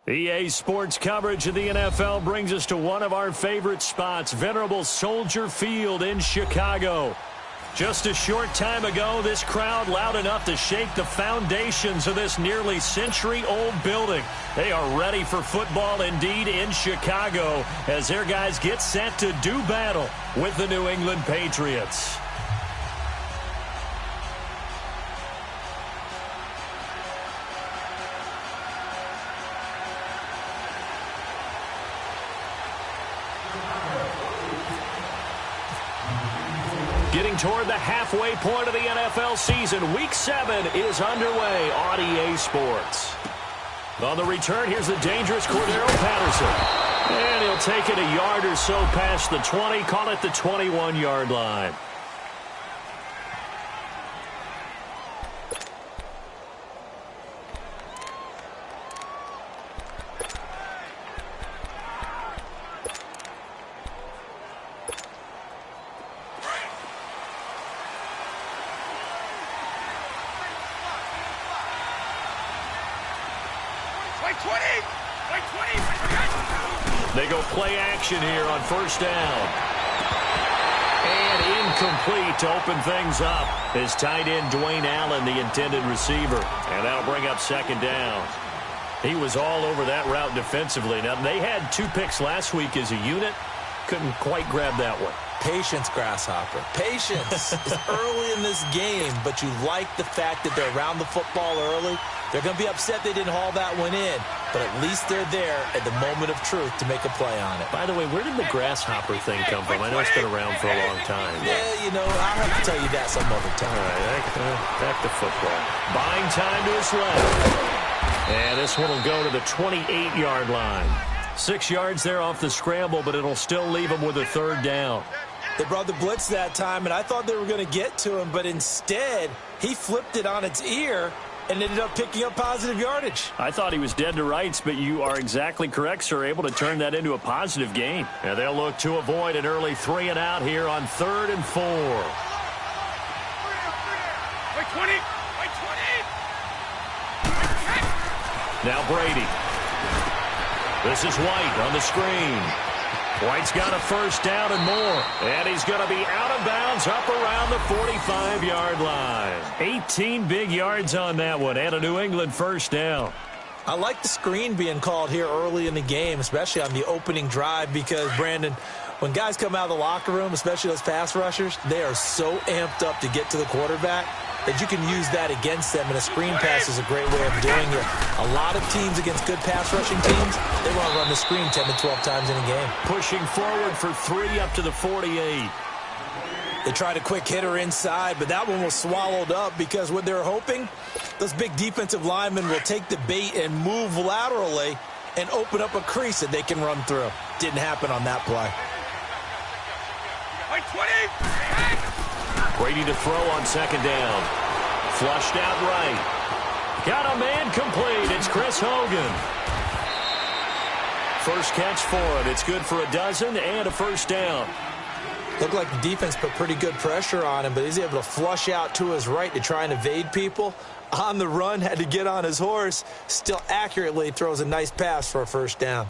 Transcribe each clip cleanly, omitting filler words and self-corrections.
EA Sports coverage of the NFL brings us to one of our favorite spots, venerable Soldier Field in Chicago. Just a short time ago, this crowd loud enough to shake the foundations of this nearly century-old building. They are ready for football indeed in Chicago as their guys get set to do battle with the New England Patriots. Getting toward the halfway point of the NFL season, Week 7 is underway on EA Sports. On the return, here's the dangerous Cordero Patterson. And he'll take it a yard or so past the 20, call it the 21-yard line. They go play action here on first down. And incomplete to open things up. His tight end, Dwayne Allen, the intended receiver. And that'll bring up second down. He was all over that route defensively. Now, they had 2 picks last week as a unit. Couldn't quite grab that one. Patience, Grasshopper. Patience. It's early in this game, but you like the fact that they're around the football early. They're going to be upset they didn't haul that one in, but at least they're there at the moment of truth to make a play on it. By the way, where did the grasshopper thing come from? I know it's been around for a long time. Yeah, you know, I'll have to tell you that some other time. All right, back to football. Buying time to his left. And this one will go to the 28-yard line. 6 yards there off the scramble, but it'll still leave him with a third down. They brought the blitz that time, and I thought they were going to get to him, but instead, he flipped it on its ear and ended up picking up positive yardage. I thought he was dead to rights, but you are exactly correct, sir. Able to turn that into a positive gain. And they'll look to avoid an early 3 and out here on 3rd and 4. Now Brady. This is White on the screen. White's got a first down and more. And he's going to be out of bounds up around the 45-yard line. 18 big yards on that one and a New England first down. I like the screen being called here early in the game, especially on the opening drive, because, Brandon, when guys come out of the locker room, especially those pass rushers, they are so amped up to get to the quarterback that you can use that against them, and a screen pass is a great way of doing it. A lot of teams against good pass rushing teams, they want to run the screen 10 to 12 times in a game. Pushing forward for 3 up to the 48. They tried a quick hitter inside, but that one was swallowed up because what they're hoping, those big defensive linemen will take the bait and move laterally and open up a crease that they can run through. Didn't happen on that play. Brady to throw on second down. Flushed out right. Got a man complete. It's Chris Hogan. First catch for him. It's good for a dozen and a first down. Looked like the defense put pretty good pressure on him, but he's able to flush out to his right to try and evade people. On the run, had to get on his horse. Still accurately throws a nice pass for a first down.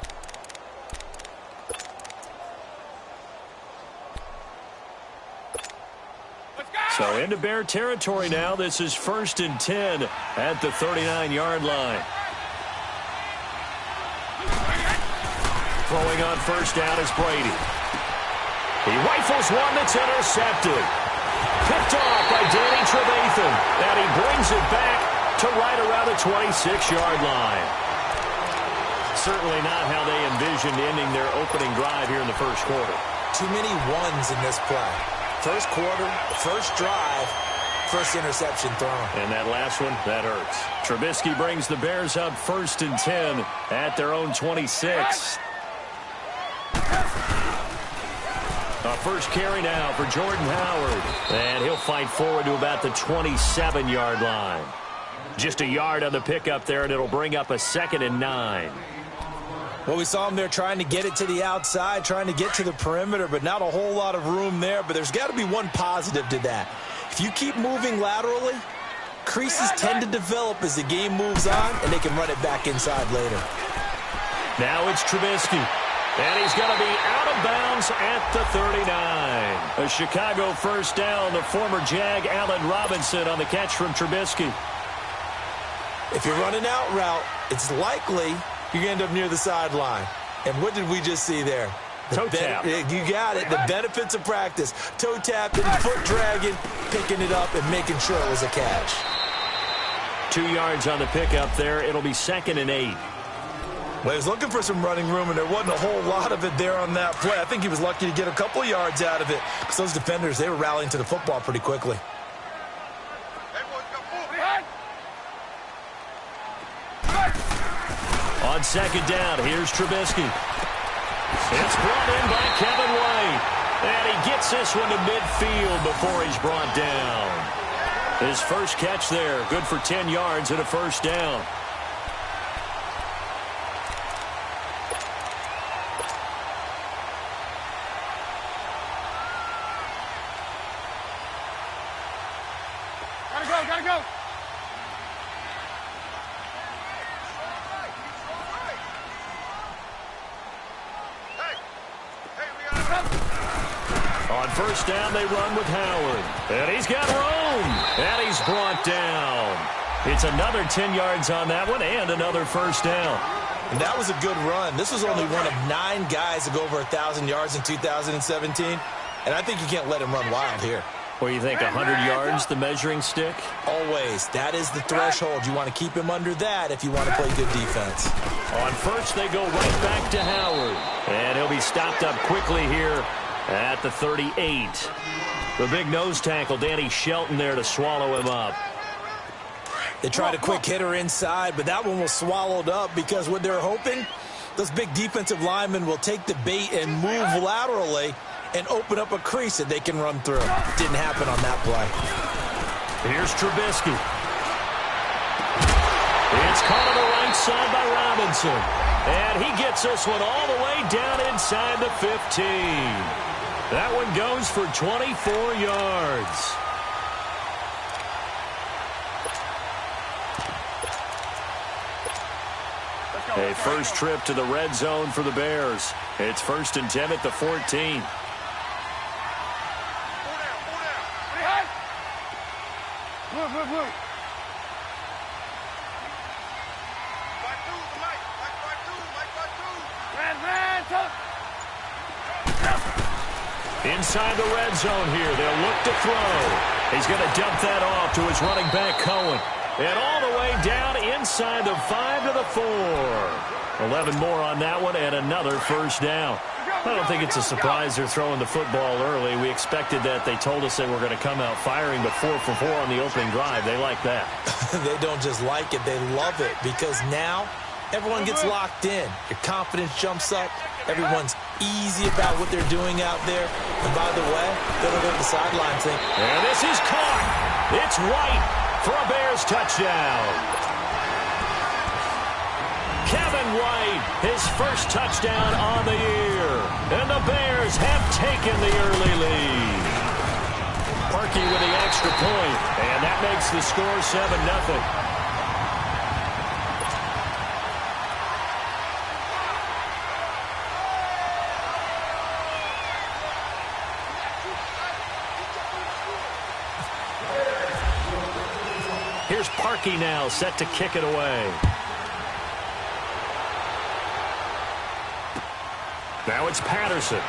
So into Bear territory now. This is 1st and 10 at the 39-yard line. Throwing on first down is Brady. He rifles one that's intercepted. Picked off by Danny Trevathan. And he brings it back to right around the 26-yard line. Certainly not how they envisioned ending their opening drive here in the first quarter. Too many ones in this play. First quarter, first drive, first interception thrown. And that last one, that hurts. Trubisky brings the Bears up 1st and 10 at their own 26. A first carry now for Jordan Howard. And he'll fight forward to about the 27-yard line. Just a yard on the pickup there, and it'll bring up a 2nd and 9. Well, we saw him there trying to get it to the outside, trying to get to the perimeter, but not a whole lot of room there. But there's got to be one positive to that. If you keep moving laterally, creases tend to develop as the game moves on, and they can run it back inside later. Now it's Trubisky. And he's going to be out of bounds at the 39. A Chicago first down. The former Jag, Allen Robinson, on the catch from Trubisky. If you're running out route, it's likely you're going to end up near the sideline. And what did we just see there? Toe tap. You got it. The benefits of practice. Toe tapping, foot dragging, picking it up, and making sure it was a catch. 2 yards on the pickup there. It'll be 2nd and 8. Well, he was looking for some running room, and there wasn't a whole lot of it there on that play. I think he was lucky to get a couple of yards out of it because those defenders, they were rallying to the football pretty quickly. On 2nd down, here's Trubisky. It's brought in by Kevin White. And he gets this one to midfield before he's brought down. His first catch there, good for 10 yards and a first down. Gotta go. On first down, they run with Howard. And he's got room. And he's brought down. It's another 10 yards on that one and another first down. And that was a good run. This was only one of 9 guys to go over 1,000 yards in 2017. And I think you can't let him run wild here. What do you think, 100 yards, the measuring stick? Always. That is the threshold. You want to keep him under that if you want to play good defense. On first, they go right back to Howard. And he'll be stopped up quickly here at the 38. The big nose tackle, Danny Shelton, there to swallow him up. They tried a quick hitter inside, but that one was swallowed up because what they're hoping, those big defensive linemen will take the bait and move laterally and open up a crease that they can run through. Didn't happen on that play. Here's Trubisky. It's caught on the right side by Robinson. And he gets this one all the way down inside the 15. That one goes for 24 yards. A first trip to the red zone for the Bears. It's 1st and 10 at the 14. Inside the red zone here. They'll look to throw. He's going to dump that off to his running back, Cohen. And all the way down inside the 5 to the 4. 11 more on that one and another first down. I don't think it's a surprise they're throwing the football early. We expected that. They told us they were going to come out firing, but 4 for 4 on the opening drive. They like that. They don't just like it. They love it because now everyone gets locked in. Your confidence jumps up. Everyone's easy about what they're doing out there. And by the way, they don't go to the sideline thing. And this is caught. It's White for a Bears touchdown. Kevin White, his first touchdown on the year. And the Bears have taken the early lead. Parkey with the extra point, and that makes the score 7-0. Here's Parkey now, set to kick it away. Now it's Patterson.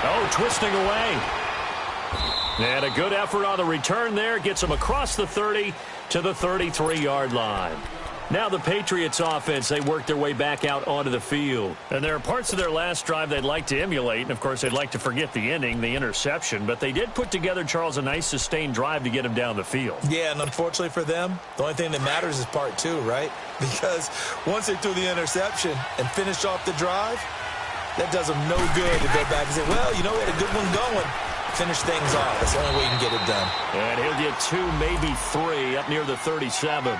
Oh, twisting away. And a good effort on the return there. Gets him across the 30 to the 33-yard line. Now the Patriots offense, they work their way back out onto the field. And there are parts of their last drive they'd like to emulate. And, of course, they'd like to forget the ending, the interception. But they did put together, Charles, a nice sustained drive to get him down the field. Yeah, and unfortunately for them, the only thing that matters is part 2, right? Because once they threw the interception and finished off the drive, that does them no good to go back and say, well, you know, we had a good one going. Finish things off. That's the only way you can get it done. And he'll get 2, maybe 3 up near the 37.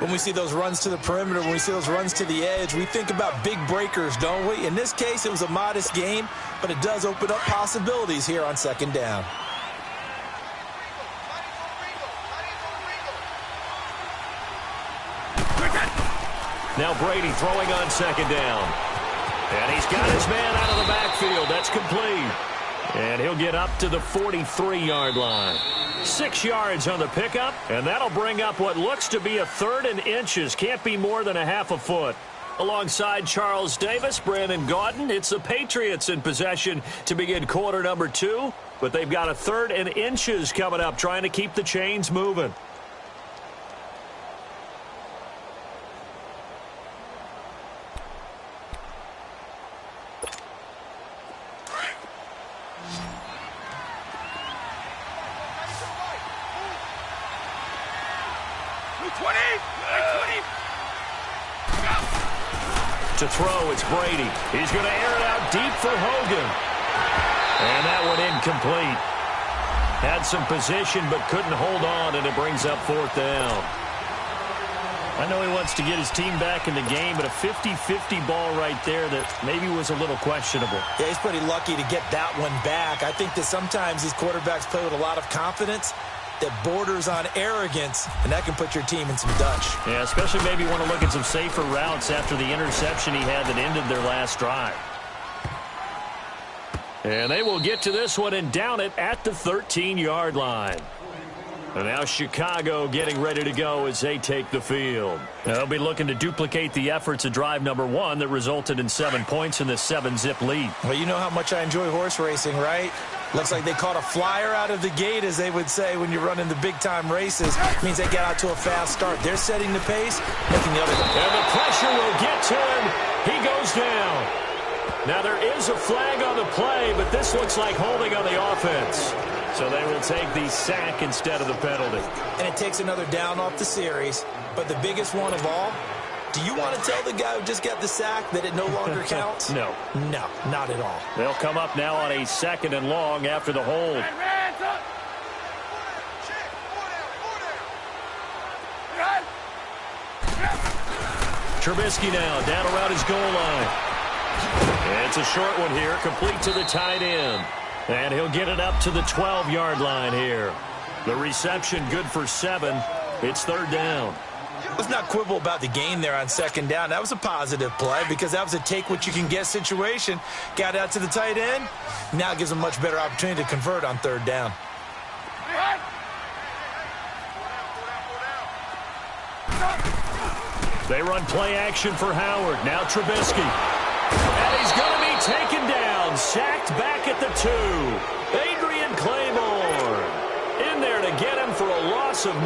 When we see those runs to the perimeter, when we see those runs to the edge, we think about big breakers, don't we? In this case, it was a modest game, but it does open up possibilities here on 2nd down. Now Brady throwing on second down. And he's got his man out of the backfield. That's complete. And he'll get up to the 43-yard line. 6 yards on the pickup, and that'll bring up what looks to be a 3rd and inches. Can't be more than a half a foot. Alongside Charles Davis, Brandon Gaudin, it's the Patriots in possession to begin quarter number 2. But they've got a 3rd and inches coming up, trying to keep the chains moving. To throw, it's Brady. He's going to air it out deep for Hogan. And that one incomplete. Had some position but couldn't hold on, and it brings up 4th down. I know he wants to get his team back in the game, but a 50-50 ball right there that maybe was a little questionable. Yeah, he's pretty lucky to get that one back. I think that sometimes these quarterbacks play with a lot of confidence that borders on arrogance, and that can put your team in some Dutch. Yeah, especially maybe want to look at some safer routes after the interception he had that ended their last drive. And they will get to this one and down it at the 13-yard line. And now Chicago getting ready to go as they take the field. They'll be looking to duplicate the efforts of drive number 1 that resulted in 7 points in this 7-zip lead. Well, you know how much I enjoy horse racing, right? Looks like they caught a flyer out of the gate, as they would say when you're running the big-time races. It means they get out to a fast start. They're setting the pace, making the other. And the pressure will get to him. He goes down. Now there is a flag on the play, but this looks like holding on the offense. So they will take the sack instead of the penalty. And it takes another down off the series. But the biggest one of all, do you want to tell the guy who just got the sack that it no longer counts? No. No, not at all. They'll come up now on a 2nd and long after the hold. Trubisky now down around his goal line. It's a short one here, complete to the tight end. And he'll get it up to the 12-yard line here. The reception good for 7. It's 3rd down. Let's not quibble about the gain there on 2nd down. That was a positive play because that was a take-what-you-can-get situation. Got out to the tight end. Now it gives them a much better opportunity to convert on 3rd down. They run play action for Howard. Now Trubisky. And he's going to be taken down. Sacked back at the 2. Adrian Claymore in there to get him for a loss of 9.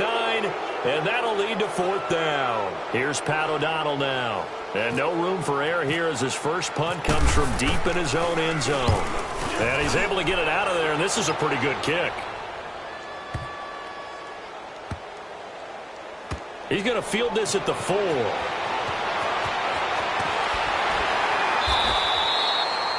And that'll lead to 4th down. Here's Pat O'Donnell now. And no room for error here as his first punt comes from deep in his own end zone. And he's able to get it out of there, and this is a pretty good kick. He's going to field this at the 4.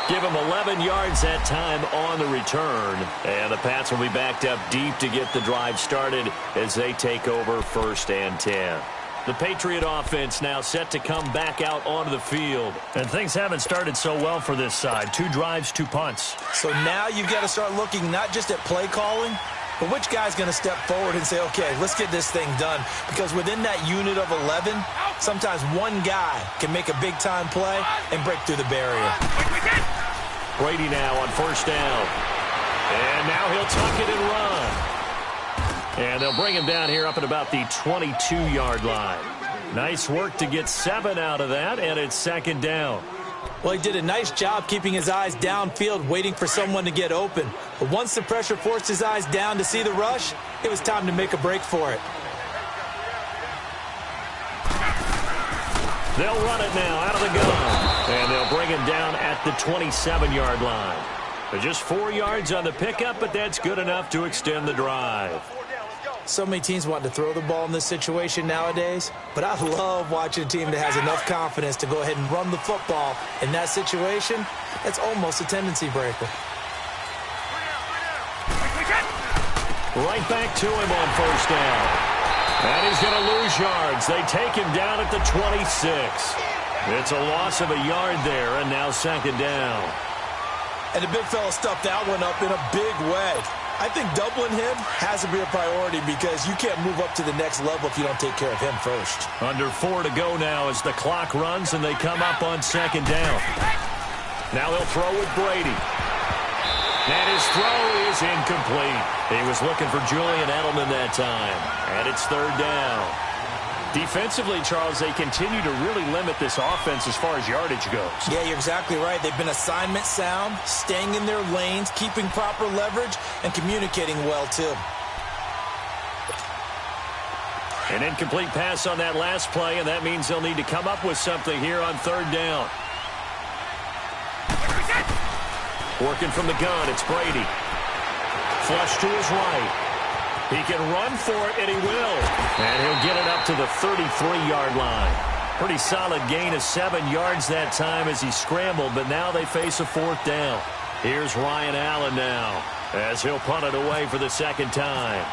Give him 11 yards that time on the return. And the Pats will be backed up deep to get the drive started as they take over 1st and 10. The Patriot offense now set to come back out onto the field. And things haven't started so well for this side. 2 drives, 2 punts. So now you've got to start looking not just at play calling, but which guy's going to step forward and say, okay, let's get this thing done. Because within that unit of 11, sometimes one guy can make a big-time play and break through the barrier. Brady now on 1st down. And now he'll tuck it and run. And they'll bring him down here up at about the 22-yard line. Nice work to get 7 out of that, and it's 2nd down. Well, he did a nice job keeping his eyes downfield, waiting for someone to get open. But once the pressure forced his eyes down to see the rush, it was time to make a break for it. They'll run it now out of the gun. And they'll bring him down at the 27-yard line. They're just 4 yards on the pickup, but that's good enough to extend the drive. So many teams want to throw the ball in this situation nowadays, but I love watching a team that has enough confidence to go ahead and run the football. In that situation, that's almost a tendency breaker. Right back to him on 1st down. And he's going to lose yards. They take him down at the 26. It's a loss of a yard there, and now 2nd down. And the big fella stuffed that one up in a big way. I think doubling him has to be a priority because you can't move up to the next level if you don't take care of him first. Under 4 to go now as the clock runs and they come up on second down. Now he'll throw with Brady. And his throw is incomplete. He was looking for Julian Edelman that time. And it's third down. Defensively, Charles, they continue to really limit this offense as far as yardage goes. Yeah, you're exactly right. They've been assignment sound, staying in their lanes, keeping proper leverage, and communicating well, too. An incomplete pass on that last play, and that means they'll need to come up with something here on third down. Working from the gun, it's Brady. Flush to his right. He can run for it, and he will. And he'll get it up to the 33-yard line. Pretty solid gain of 7 yards that time as he scrambled, but now they face a fourth down. Here's Ryan Allen now as he'll punt it away for the second time.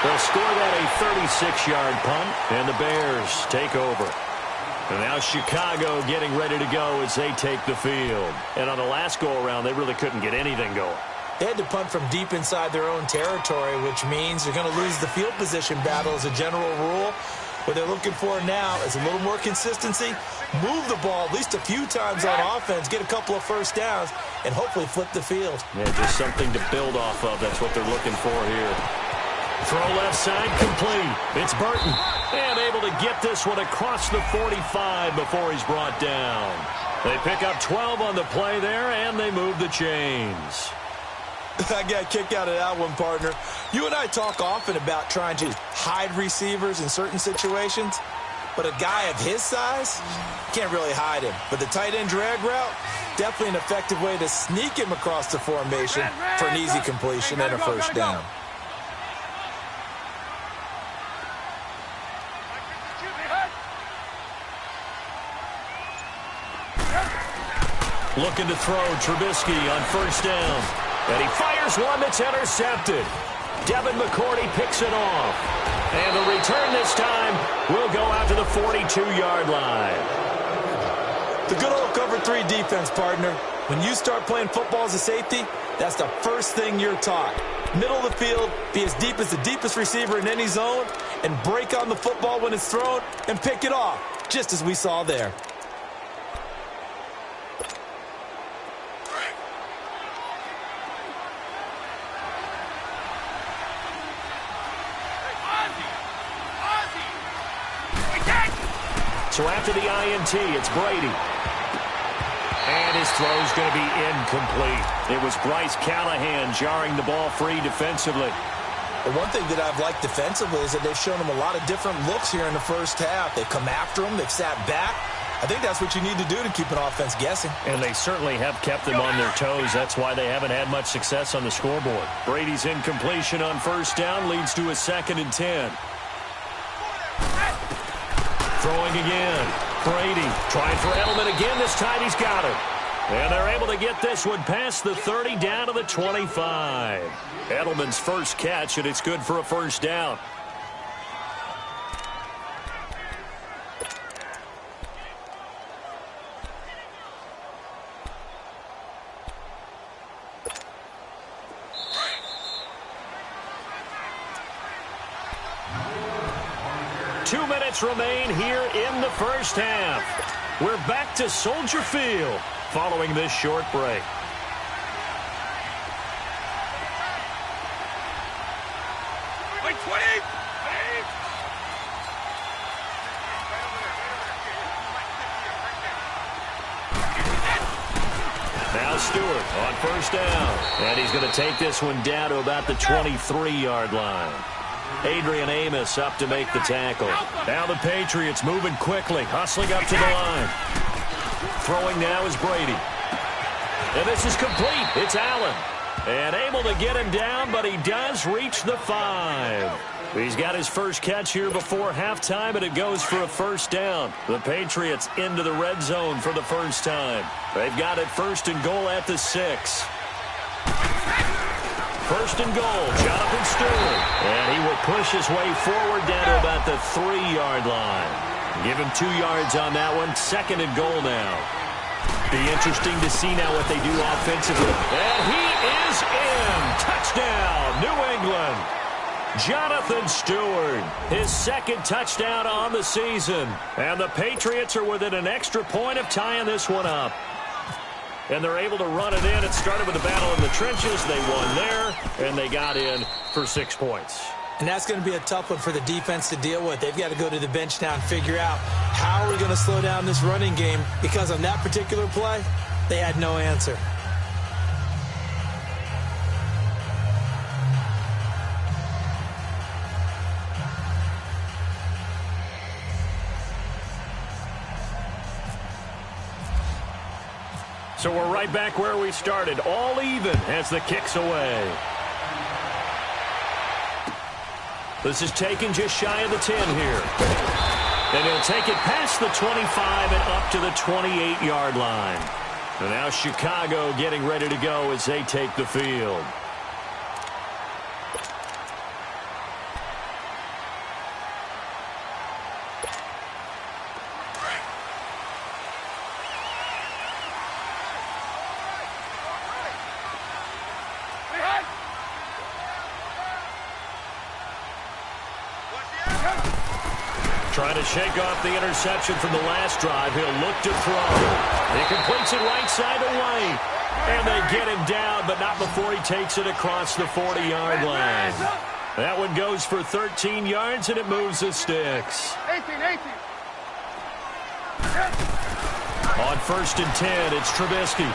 They'll score that a 36-yard punt, and the Bears take over. And now Chicago getting ready to go as they take the field. And on the last go-around, they really couldn't get anything going. They had to punt from deep inside their own territory, which means they're going to lose the field position battle as a general rule. What they're looking for now is a little more consistency, move the ball at least a few times on offense, get a couple of first downs, and hopefully flip the field. Yeah, just something to build off of. That's what they're looking for here. Throw left side complete. It's Burton. And able to get this one across the 45 before he's brought down. They pick up 12 on the play there, and they move the chains. I got a kick out of that one, partner. You and I talk often about trying to hide receivers in certain situations, but a guy of his size, can't really hide him. But the tight end drag route, definitely an effective way to sneak him across the formation for an easy completion and a first down. Looking to throw Trubisky on first down. And he fires one that's intercepted. Devin McCourty picks it off. And the return this time will go out to the 42-yard line. The good old cover 3 defense, partner. When you start playing football as a safety, that's the first thing you're taught. Middle of the field, be as deep as the deepest receiver in any zone, and break on the football when it's thrown and pick it off, just as we saw there. So after the INT, it's Brady. And his throw's going to be incomplete. It was Bryce Callahan jarring the ball free defensively. The one thing that I've liked defensively is that they've shown him a lot of different looks here in the first half. They've come after him. They've sat back. I think that's what you need to do to keep an offense guessing. And they certainly have kept them on their toes. That's why they haven't had much success on the scoreboard. Brady's incompletion on first down leads to a 2nd and 10. Throwing again. Brady trying for Edelman again. This time he's got it. And they're able to get this one past the 30 down to the 25. Edelman's first catch, and it's good for a first down. Remain here in the first half. We're back to Soldier Field following this short break. Now Stewart on first down. And he's going to take this one down to about the 23-yard line. Adrian Amos up to make the tackle. Now the Patriots moving quickly, hustling up to the line. Throwing now is Brady. And this is complete. It's Allen. And able to get him down, but he does reach the 5. He's got his first catch here before halftime, and it goes for a first down. The Patriots into the red zone for the first time. They've got it 1st and goal at the 6. 1st first and goal. Jonathan Stewart. And he will push his way forward down to about the 3-yard line. Give him 2 yards on that one. Second and goal now. Be interesting to see now what they do offensively. And he is in. Touchdown, New England. Jonathan Stewart, his second touchdown on the season. And the Patriots are within an extra point of tying this one up. And they're able to run it in. It started with a battle in the trenches. They won there, and they got in for 6 points. And that's going to be a tough one for the defense to deal with. They've got to go to the bench now and figure out how are we going to slow down this running game, because on that particular play, they had no answer. So we're right back where we started, all even as the kick's away. This is taken just shy of the 10 here. And he'll take it past the 25 and up to the 28-yard line. And now Chicago getting ready to go as they take the field. Trying to shake off the interception from the last drive. He'll look to throw. He completes it right side to White. And they get him down, but not before he takes it across the 40-yard line. That one goes for 13 yards, and it moves the sticks. 18. On first and 10, it's Trubisky.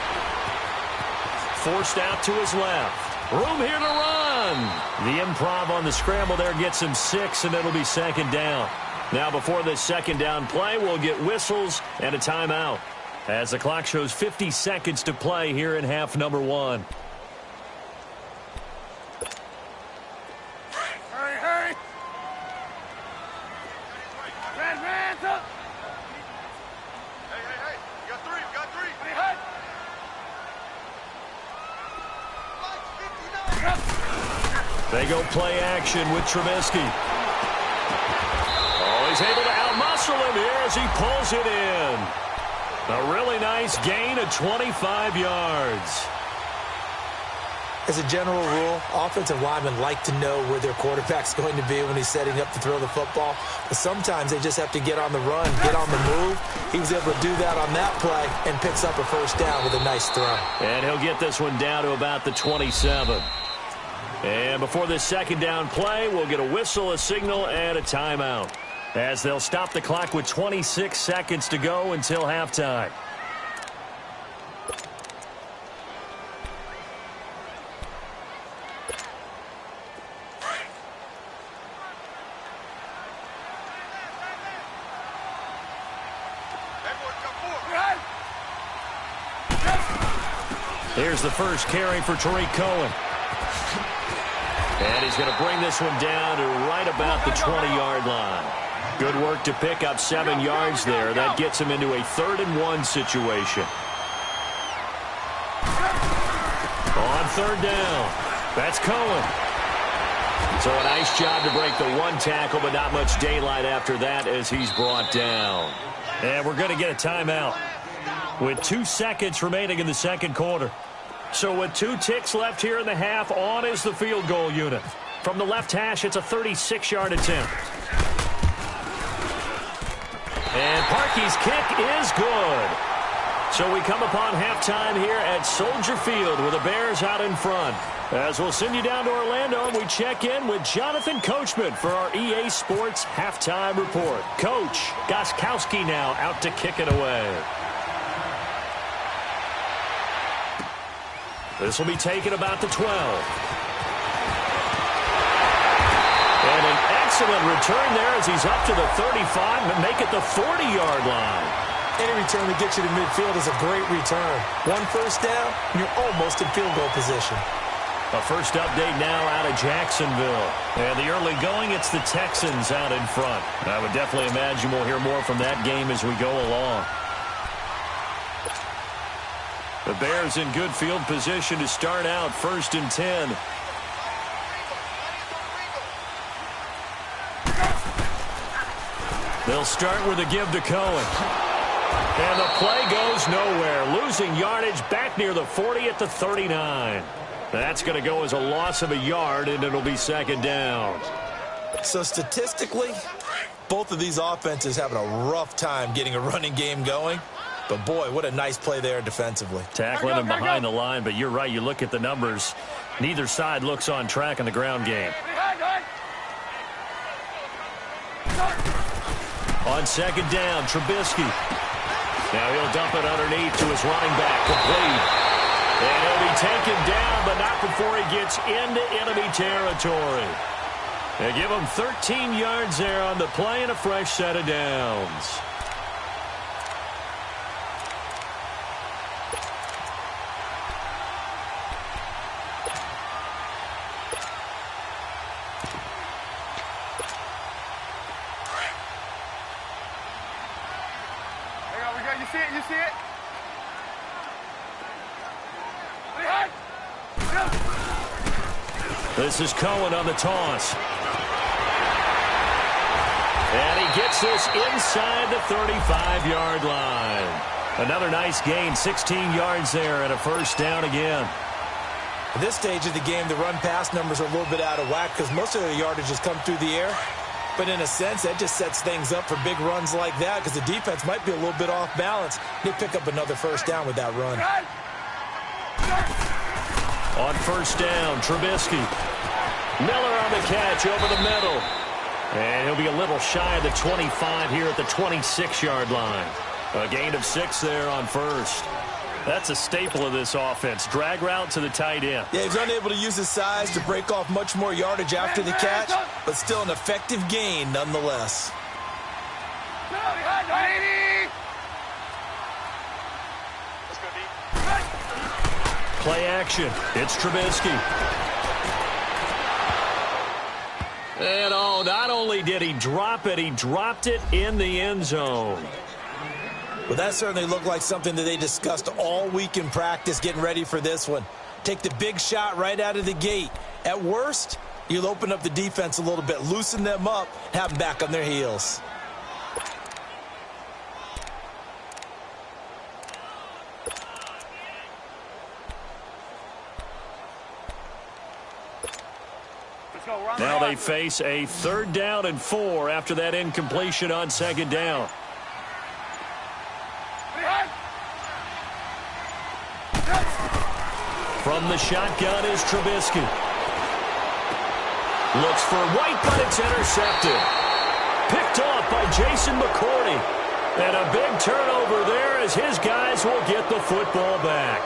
Forced out to his left. Room here to run. The improv on the scramble there gets him 6, and it'll be second down. Now, before this second down play, we'll get whistles and a timeout as the clock shows 50 seconds to play here in half number 1. Hurry. Hands up. Hey. You got three. They go play action with Trubisky. He's able to outmuscle him here as he pulls it in. A really nice gain of 25 yards. As a general rule, offensive linemen like to know where their quarterback's going to be when he's setting up to throw the football. But sometimes they just have to get on the run, get on the move. He was able to do that on that play and picks up a first down with a nice throw. And he'll get this one down to about the 27. And before this second down play, we'll get a whistle, a signal, and a timeout, as they'll stop the clock with 26 seconds to go until halftime. Here's the first carry for Tariq Cohen. And he's going to bring this one down to right about the 20-yard line. Good work to pick up 7 yards there. That gets him into a 3rd and 1 situation. On 3rd down, that's Cohen. So a nice job to break the 1 tackle, but not much daylight after that as he's brought down. And we're going to get a timeout with 2 seconds remaining in the second quarter. So with 2 ticks left here in the half, on is the field goal unit. From the left hash, it's a 36-yard attempt. And Parkey's kick is good. So we come upon halftime here at Soldier Field with the Bears out in front. As we'll send you down to Orlando, and we check in with Jonathan Coachman for our EA Sports Halftime Report. Coach Gostkowski now out to kick it away. This will be taken about the 12. And an excellent return there as he's up to the 35 and make it the 40-yard line. Any return to get you to midfield is a great return. 1 first down, and you're almost in field goal position. A first update now out of Jacksonville. And the early going, it's the Texans out in front. I would definitely imagine we'll hear more from that game as we go along. The Bears in good field position to start out 1st and 10. They'll start with a give to Cohen. And the play goes nowhere. Losing yardage back near the 40 at the 39. That's going to go as a loss of a yard, and it'll be second down. So statistically, both of these offenses having a rough time getting a running game going. But, boy, what a nice play there defensively. Tackling him behind the line, but you're right. You look at the numbers. Neither side looks on track in the ground game. On second down, Trubisky. Now he'll dump it underneath to his running back, complete. And he'll be taken down, but not before he gets into enemy territory. They give him 13 yards there on the play and a fresh set of downs. You see it? You see it? This is Cohen on the toss. And he gets this inside the 35-yard line. Another nice gain, 16 yards there and a first down again. At this stage of the game, the run-pass numbers are a little bit out of whack because most of the yardage has come through the air. But in a sense, that just sets things up for big runs like that because the defense might be a little bit off balance. They pick up another first down with that run. On first down, Trubisky. Miller on the catch over the middle. And he'll be a little shy of the 25 here at the 26-yard line. A gain of 6 there on first. That's a staple of this offense. Drag route to the tight end. Yeah, he's unable to use his size to break off much more yardage after the catch, but still an effective gain nonetheless. Play action. It's Trubisky. And not only did he drop it, he dropped it in the end zone. Well, that certainly looked like something that they discussed all week in practice getting ready for this one. Take the big shot right out of the gate. At worst, you'll open up the defense a little bit, loosen them up, have them back on their heels. Now they face a 3rd down and 4 after that incompletion on second down. From the shotgun is Trubisky. Looks for White, but it's intercepted. Picked off by Jason McCourty. And a big turnover there as his guys will get the football back.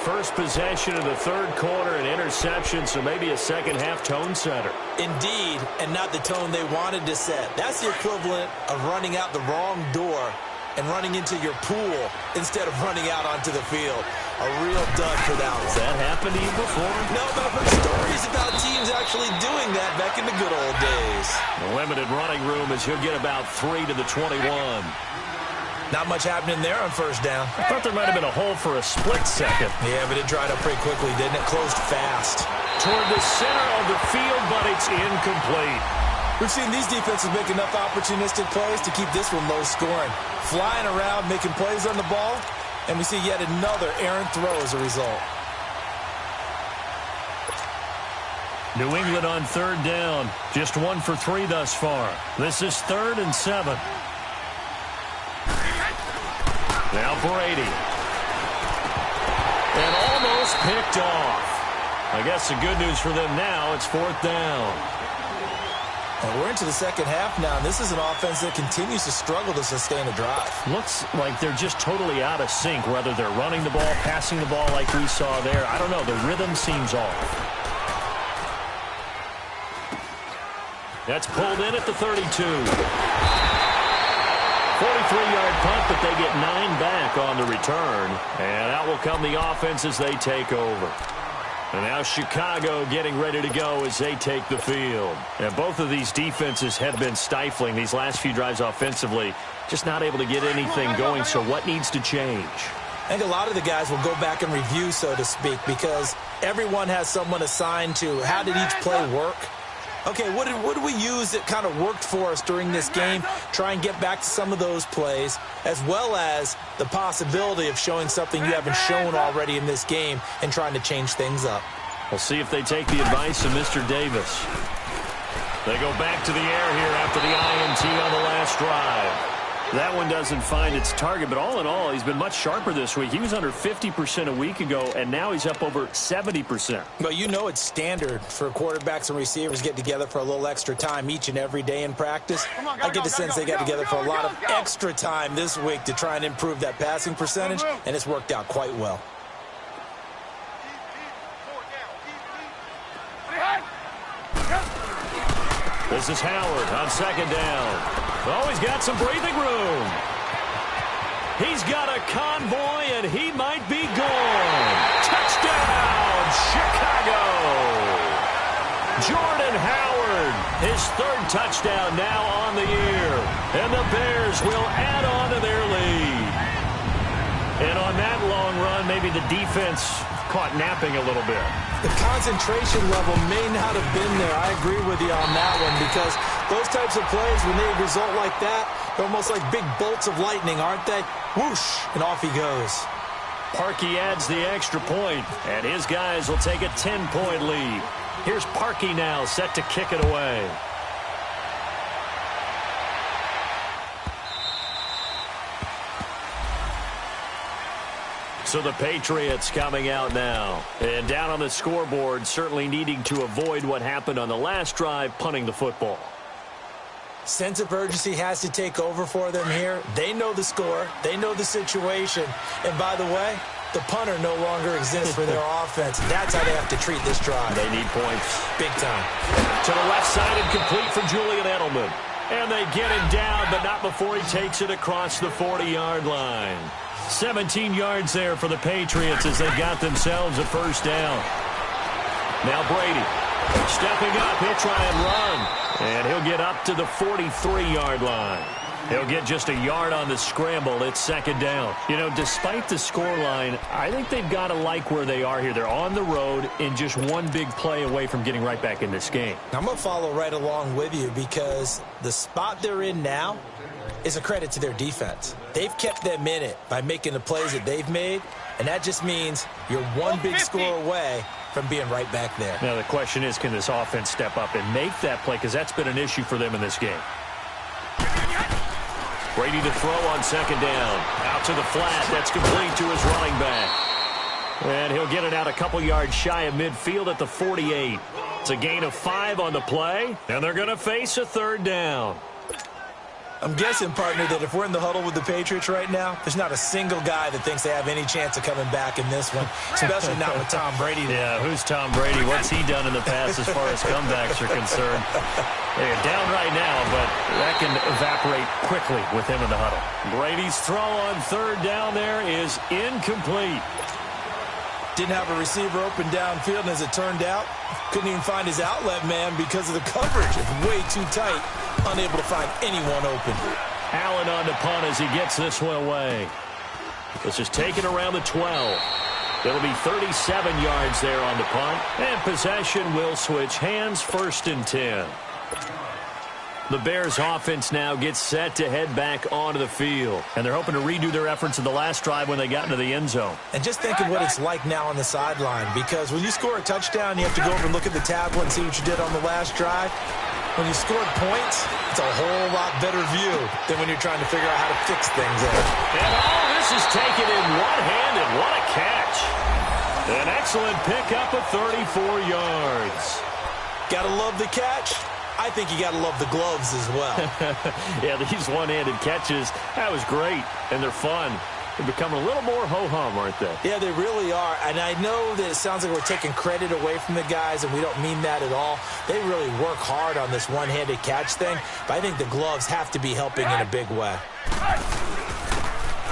First possession of the 3rd quarter, an interception, so maybe a second-half tone setter. Indeed, and not the tone they wanted to set. That's the equivalent of running out the wrong door and running into your pool instead of running out onto the field. A real dud for that one. Has that happened to you before? No, but I've heard stories about teams actually doing that back in the good old days. The limited running room as he'll get about 3 to the 21. Not much happening there on first down. I thought there might have been a hole for a split second. Yeah, but it dried up pretty quickly, didn't it? Closed fast. Toward the center of the field, but it's incomplete. We've seen these defenses make enough opportunistic plays to keep this one low scoring. Flying around, making plays on the ball, and we see yet another errant throw as a result. New England on 3rd down. Just 1 for 3 thus far. This is 3rd and 7. Now Brady. And almost picked off. I guess the good news for them now, it's 4th down. And we're into the second half now, and this is an offense that continues to struggle to sustain a drive. Looks like they're just totally out of sync, whether they're running the ball, passing the ball like we saw there. I don't know. The rhythm seems off. That's pulled in at the 32. 43-yard punt, but they get 9 back on the return. And out will come the offense as they take over. And now Chicago getting ready to go as they take the field. And both of these defenses have been stifling these last few drives offensively. Just not able to get anything going, so what needs to change? I think a lot of the guys will go back and review, so to speak, because everyone has someone assigned to how did each play work. Okay, what did we use that kind of worked for us during this game? Try and get back to some of those plays, as well as the possibility of showing something you haven't shown already in this game and trying to change things up. We'll see if they take the advice of Mr. Davis. They go back to the air here after the INT on the last drive. That one doesn't find its target, but all in all, he's been much sharper this week. He was under 50% a week ago, and now he's up over 70%. Well, you know it's standard for quarterbacks and receivers get together for a little extra time each and every day in practice. I get the sense they got together for a lot of extra time this week to try and improve that passing percentage, and it's worked out quite well. This is Howard on second down. Oh, he's got some breathing room. He's got a convoy, and he might be gone. Touchdown, Chicago. Jordan Howard, his third touchdown now on the year. And the Bears will add on to their lead. And on that long run, maybe the defense caught napping a little bit. The concentration level may not have been there. I agree with you on that one, because those types of plays, when they result like that, they're almost like big bolts of lightning, aren't they? Whoosh, and off he goes. Parkey adds the extra point, and his guys will take a 10-point lead. Here's Parkey now, set to kick it away. So the Patriots coming out now. And down on the scoreboard, certainly needing to avoid what happened on the last drive, punting the football. Sense of urgency has to take over for them here. They know the score. They know the situation. And by the way, the punter no longer exists for their offense. That's how they have to treat this drive. They need points. Big time. To the left side and complete for Julian Edelman. And they get him down, but not before he takes it across the 40-yard line. 17 yards there for the Patriots as they got themselves a first down. Now Brady stepping up. He'll try and run. And he'll get up to the 43-yard line. He'll get just a yard on the scramble. It's second down. You know, despite the scoreline, I think they've got to like where they are here. They're on the road and just one big play away from getting right back in this game. I'm going to follow right along with you, because the spot they're in now is a credit to their defense. They've kept them in it by making the plays that they've made, and that just means you're one big score away from being right back there. Now the question is, can this offense step up and make that play, because that's been an issue for them in this game. Brady to throw on second down. Out to the flat. That's complete to his running back. And he'll get it out a couple yards shy of midfield at the 48. It's a gain of 5 on the play, and they're going to face a third down. I'm guessing, partner, that if we're in the huddle with the Patriots right now, there's not a single guy that thinks they have any chance of coming back in this one, especially not with Tom Brady. Yeah, who's Tom Brady? What's he done in the past as far as comebacks are concerned? They're down right now, but that can evaporate quickly with him in the huddle. Brady's throw on third down there is incomplete. Didn't have a receiver open downfield, and as it turned out, couldn't even find his outlet man because of the coverage. It's way too tight, unable to find anyone open. Allen on the punt as he gets this one away. This is taken around the 12. It'll be 37 yards there on the punt, and possession will switch hands, first and 10. The Bears offense now gets set to head back onto the field. And they're hoping to redo their efforts in the last drive when they got into the end zone. And just think of what it's like now on the sideline, because when you score a touchdown, you have to go over and look at the tablet and see what you did on the last drive. When you scored points, it's a whole lot better view than when you're trying to figure out how to fix things out. And all this is taken in one-handed. What a catch. An excellent pickup of 34 yards. Gotta love the catch. I think you got to love the gloves as well. Yeah, these one-handed catches, that was great, and they're fun. They're becoming a little more ho-hum, aren't they? Yeah, they really are, and I know that it sounds like we're taking credit away from the guys, and we don't mean that at all. They really work hard on this one-handed catch thing, but I think the gloves have to be helping in a big way.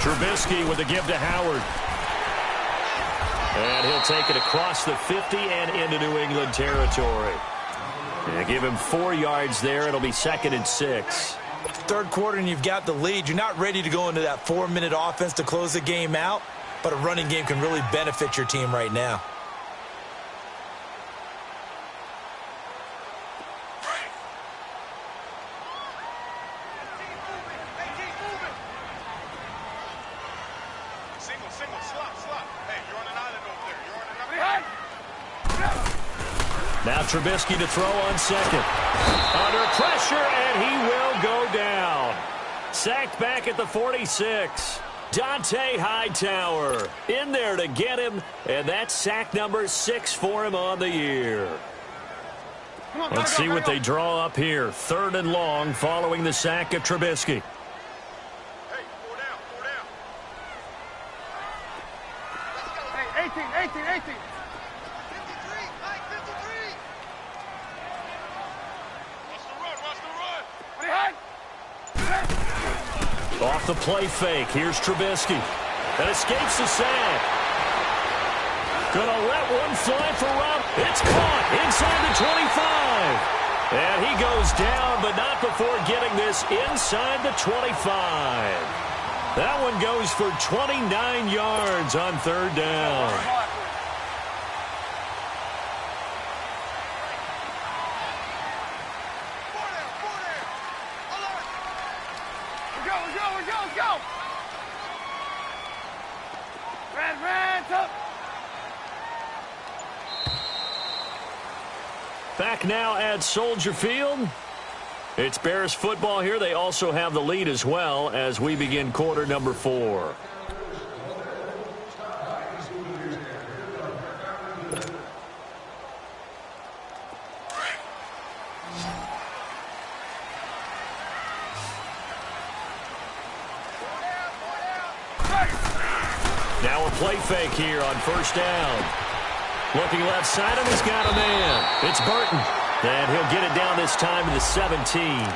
Trubisky with the give to Howard. And he'll take it across the 50 and into New England territory. And give him 4 yards there. It'll be second and 6. Third quarter and you've got the lead. You're not ready to go into that 4-minute offense to close the game out, but a running game can really benefit your team right now. single, slot. Hey, you're on an island over there. You're on an island. Now Trubisky to throw on second. Under pressure, and he will go down. Sacked back at the 46. Dante Hightower in there to get him, and that's sack number 6 for him on the year. Let's see what they draw up here. 3rd and long following the sack of Trubisky. Hey, 4 down. Hey, 18. 53, Mike, 53. Watch the run. Off the play fake. Here's Trubisky. That escapes the sack. Gonna let one fly for Rob. It's caught inside the 25. And he goes down, but not before getting this inside the 25. That one goes for 29 yards on 3rd down. Let's go. Red, up. Back now at Soldier Field. It's Bears football here. They also have the lead as well as we begin quarter number 4. Now a play fake here on 1st down. Looking left side, and he's got a man. It's Burton. And he'll get it down this time to the 17.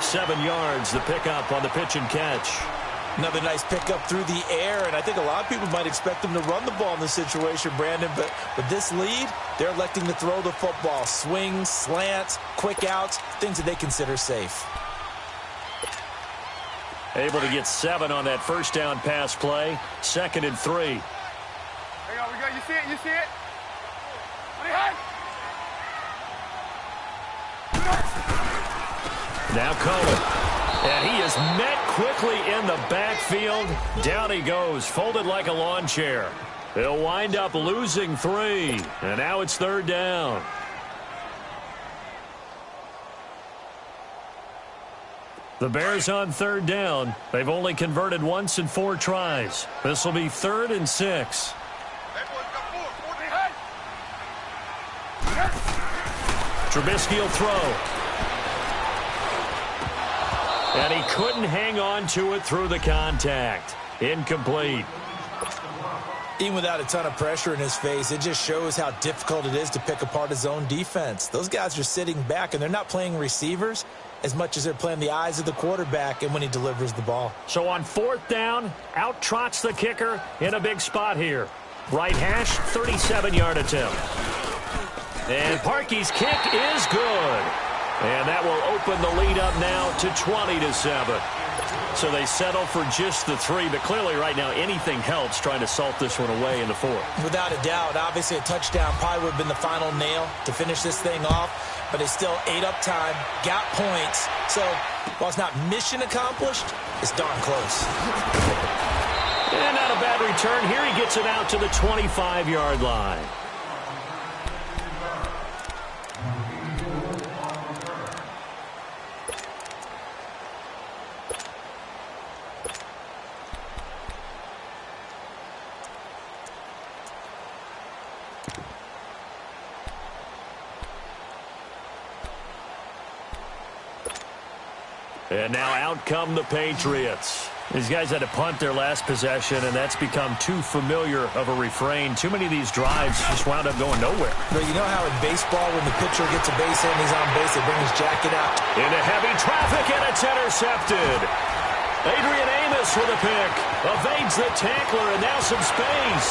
7 yards, the pickup on the pitch and catch. Another nice pickup through the air, and I think a lot of people might expect them to run the ball in this situation, Brandon, but with this lead, they're electing to throw the football. Swings, slants, quick outs, things that they consider safe. Able to get 7 on that 1st down pass play. 2nd and 3. Hang on, we go. You see it? Now Cohen. And he is met quickly in the backfield. Down he goes, folded like a lawn chair. They'll wind up losing 3. And now it's 3rd down. The Bears on 3rd down. They've only converted once in 4 tries. This will be 3rd and 6. Trubisky will throw. And he couldn't hang on to it through the contact. Incomplete. Even without a ton of pressure in his face, it just shows how difficult it is to pick apart his own defense. Those guys are sitting back, and they're not playing receivers as much as they're playing the eyes of the quarterback and when he delivers the ball. So on 4th down, out trots the kicker in a big spot here. Right hash, 37-yard attempt. And Parkey's kick is good. And that will open the lead up now to 20-7. So they settle for just the 3, but clearly right now anything helps trying to salt this one away in the 4th. Without a doubt, obviously a touchdown probably would have been the final nail to finish this thing off, but they still ate up time, got points. So while it's not mission accomplished, it's darn close. And not a bad return here. He gets it out to the 25-yard line. And now out come the Patriots. These guys had to punt their last possession, and that's become too familiar of a refrain. Too many of these drives just wound up going nowhere. But you know how in baseball, when the pitcher gets a base hit and he's on base, they bring his jacket out? Into heavy traffic, and it's intercepted. Adrian Amos with a pick. Evades the tackler, and now some space.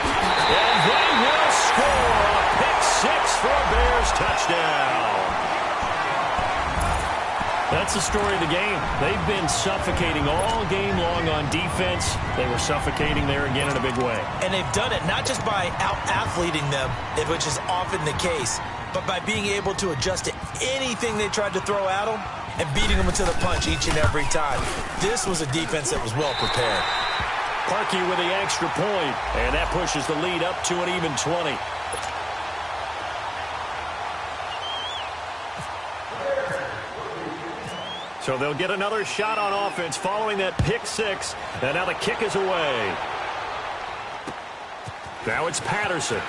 And they will score a pick 6 for a Bears touchdown. That's the story of the game. They've been suffocating all game long on defense. They were suffocating there again in a big way. And they've done it not just by out-athleting them, which is often the case, but by being able to adjust to anything they tried to throw at them and beating them into the punch each and every time. This was a defense that was well prepared. Parkey with the extra point, and that pushes the lead up to an even 20. So they'll get another shot on offense following that pick six, and now the kick is away. Now it's Patterson.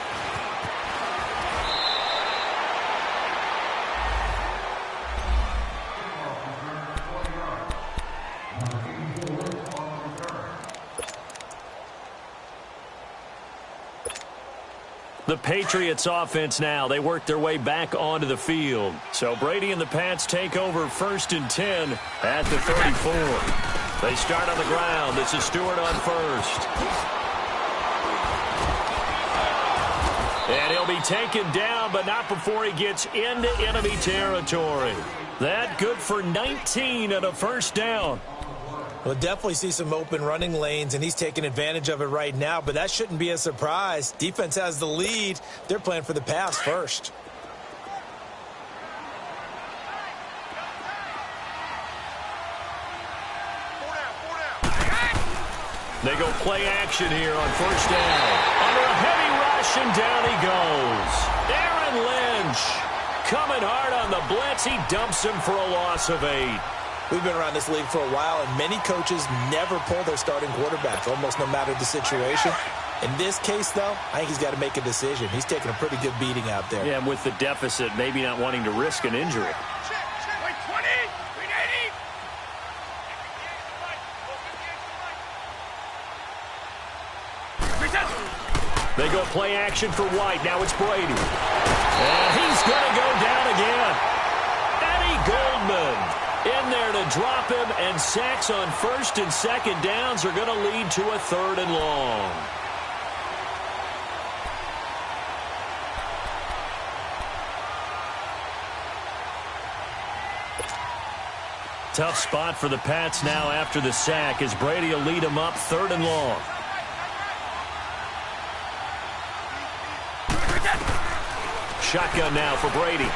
The Patriots offense now. They work their way back onto the field. So Brady and the Pats take over 1st and 10 at the 34. They start on the ground. This is Stewart on first. And he'll be taken down, but not before he gets into enemy territory. That good for 19 and a first down. We'll definitely see some open running lanes, and he's taking advantage of it right now, but that shouldn't be a surprise. Defense has the lead. They're playing for the pass first. They go play action here on first down. Under a heavy rush, and down he goes. Aaron Lynch coming hard on the blitz. He dumps him for a loss of 8. We've been around this league for a while, and many coaches never pull their starting quarterback, almost no matter the situation. In this case, though, I think he's got to make a decision. He's taking a pretty good beating out there. Yeah, and with the deficit, maybe not wanting to risk an injury. Wait, 20, 380. They go play action for White. Now it's Brady. And he's going to go down again. Eddie Goldman in there to drop him, and sacks on 1st and 2nd downs are going to lead to a 3rd and long. Tough spot for the Pats now after the sack, as Brady will lead them up 3rd and long. Shotgun now for Brady.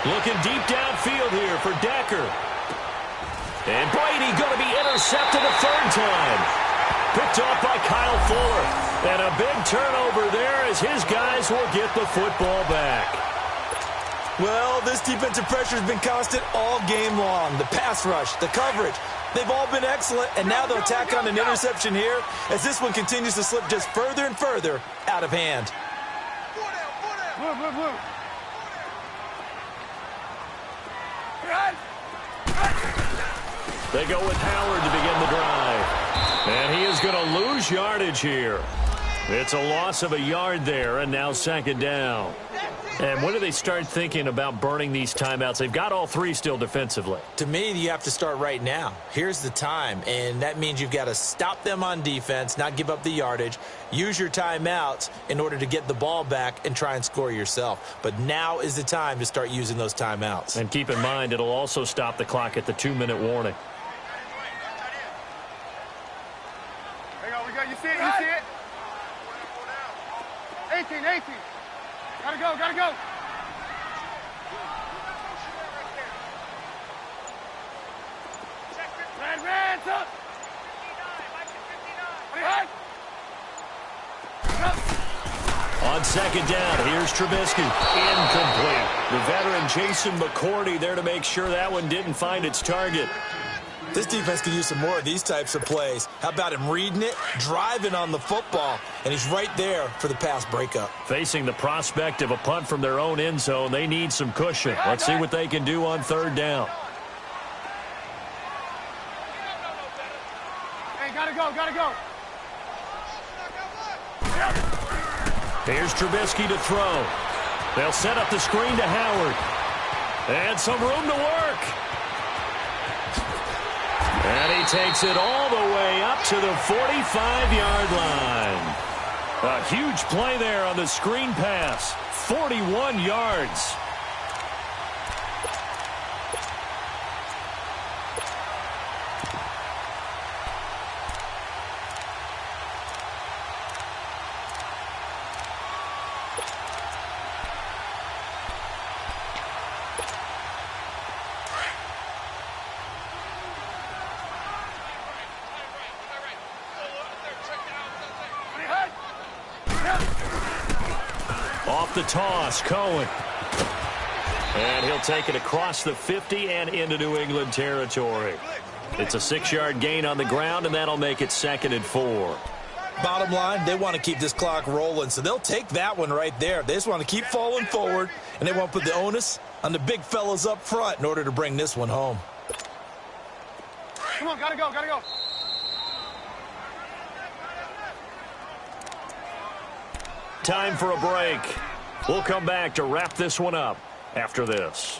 Looking deep downfield here for Decker. And Brady going to be intercepted a 3rd time. Picked off by Kyle Fuller. And a big turnover there as his guys will get the football back. Well, this defensive pressure has been constant all game long. The pass rush, the coverage, they've all been excellent, and now they'll tack on an interception here as this one continues to slip just further and further out of hand. Blue. They go with Howard to begin the drive. And he is going to lose yardage here. It's a loss of a yard there, and now 2nd down. And when do they start thinking about burning these timeouts? They've got all 3 still defensively. To me, you have to start right now. Here's the time, and that means you've got to stop them on defense, not give up the yardage, use your timeouts in order to get the ball back and try and score yourself. But now is the time to start using those timeouts. And keep in mind, it'll also stop the clock at the 2-minute warning. Hang on, you see it? You see it? 18. Gotta go. Red, up. On 2nd down, here's Trubisky. Incomplete. The veteran Jason McCourty there to make sure that one didn't find its target. This defense could use some more of these types of plays. How about him reading it, driving on the football, and he's right there for the pass breakup. Facing the prospect of a punt from their own end zone, they need some cushion. Let's see what they can do on 3rd down. Hey, gotta go. Here's Trubisky to throw. They'll set up the screen to Howard. And some room to work. And he takes it all the way up to the 45-yard line. A huge play there on the screen pass. 41 yards. the toss. Cohen. And he'll take it across the 50 and into New England territory. It's a 6-yard gain on the ground, and that'll make it 2nd and 4. Bottom line, they want to keep this clock rolling, so they'll take that one right there. They just want to keep falling forward, and they want to put the onus on the big fellas up front in order to bring this one home. Come on, gotta go, gotta go. Time for a break. We'll come back to wrap this one up after this.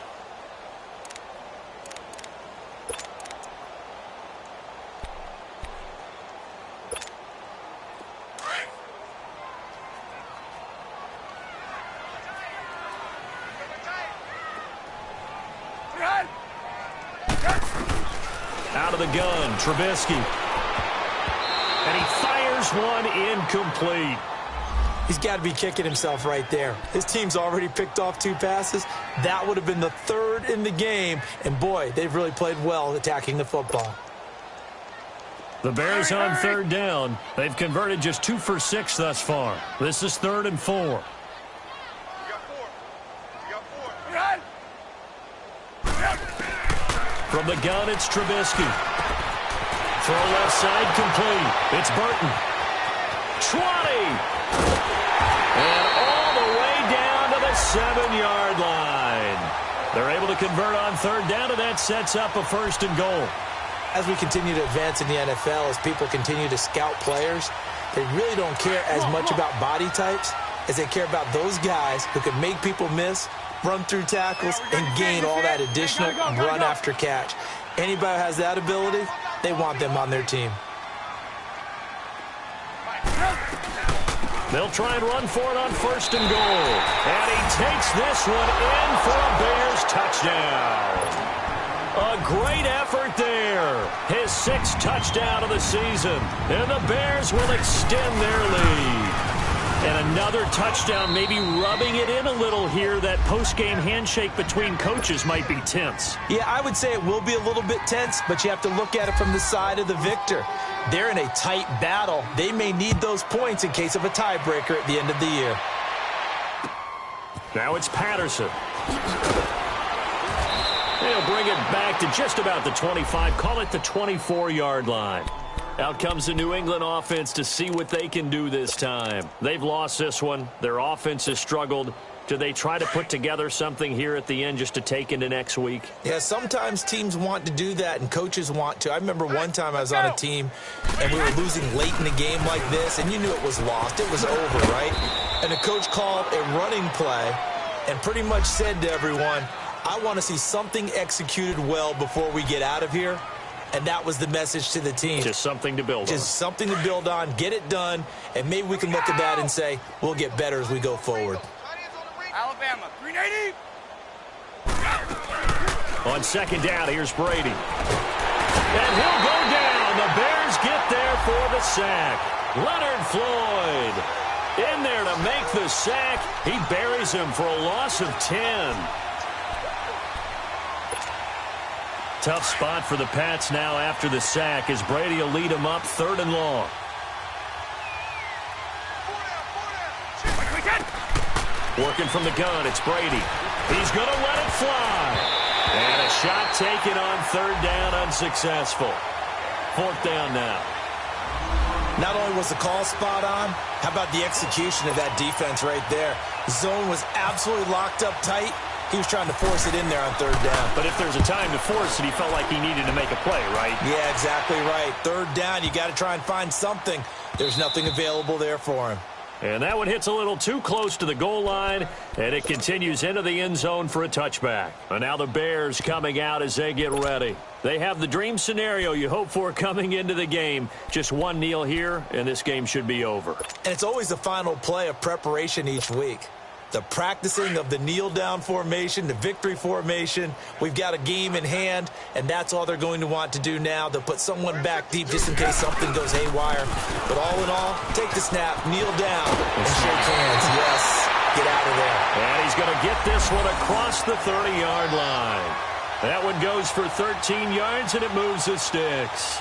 Out of the gun, Trubisky. And he fires one incomplete. He's got to be kicking himself right there. His team's already picked off 2 passes. That would have been the 3rd in the game. And, boy, they've really played well attacking the football. The Bears on 3rd down. They've converted just 2 for 6 thus far. This is 3rd and 4. You got 4. You got 4. From the gun, it's Trubisky. Throw left side complete. It's Burton. 20. And all the way down to the 7-yard line. They're able to convert on 3rd down, and that sets up a 1st and goal. As we continue to advance in the NFL, as people continue to scout players, they really don't care as much about body types as they care about those guys who can make people miss, run through tackles, and gain all that additional run after catch. Anybody who has that ability, they want them on their team. They'll try and run for it on 1st and goal. And he takes this one in for a Bears touchdown. A great effort there. His 6th touchdown of the season. And the Bears will extend their lead. And another touchdown, maybe rubbing it in a little here. That post-game handshake between coaches might be tense. Yeah, I would say it will be a little bit tense, but you have to look at it from the side of the victor. They're in a tight battle. They may need those points in case of a tiebreaker at the end of the year. Now it's Patterson. They'll bring it back to just about the 25. Call it the 24-yard line. Out comes the New England offense to see what they can do this time. They've lost this one. Their offense has struggled. Do they try to put together something here at the end just to take into next week? Yeah, sometimes teams want to do that and coaches want to. I remember one time I was on a team and we were losing late in the game like this, and you knew it was lost. It was over, right? And the coach called a running play and pretty much said to everyone, I want to see something executed well before we get out of here. And that was the message to the team. Just something to build on. Just something to build on, get it done, and maybe we can look at that and say, we'll get better as we go forward. Alabama, 380. On 2nd down, here's Brady. And he'll go down. The Bears get there for the sack. Leonard Floyd in there to make the sack. He buries him for a loss of 10. Tough spot for the Pats now after the sack as Brady will lead them up 3rd and long. Working from the gun, it's Brady. He's going to let it fly. And a shot taken on 3rd down, unsuccessful. 4th down now. Not only was the call spot on, how about the execution of that defense right there? Zone was absolutely locked up tight. He was trying to force it in there on 3rd down. But if there's a time to force it, he felt like he needed to make a play, right? Yeah, exactly right. 3rd down, you got to try and find something. There's nothing available there for him. And that one hits a little too close to the goal line, and it continues into the end zone for a touchback. And now the Bears coming out as they get ready. They have the dream scenario you hope for coming into the game. Just one kneel here, and this game should be over. And it's always the final play of preparation each week. The practicing of the kneel-down formation, the victory formation. We've got a game in hand, and that's all they're going to want to do now. They'll put someone back deep just in case something goes haywire. But all in all, take the snap, kneel down, and shake hands. Yes, get out of there. And he's going to get this one across the 30-yard line. That one goes for 13 yards, and it moves the sticks.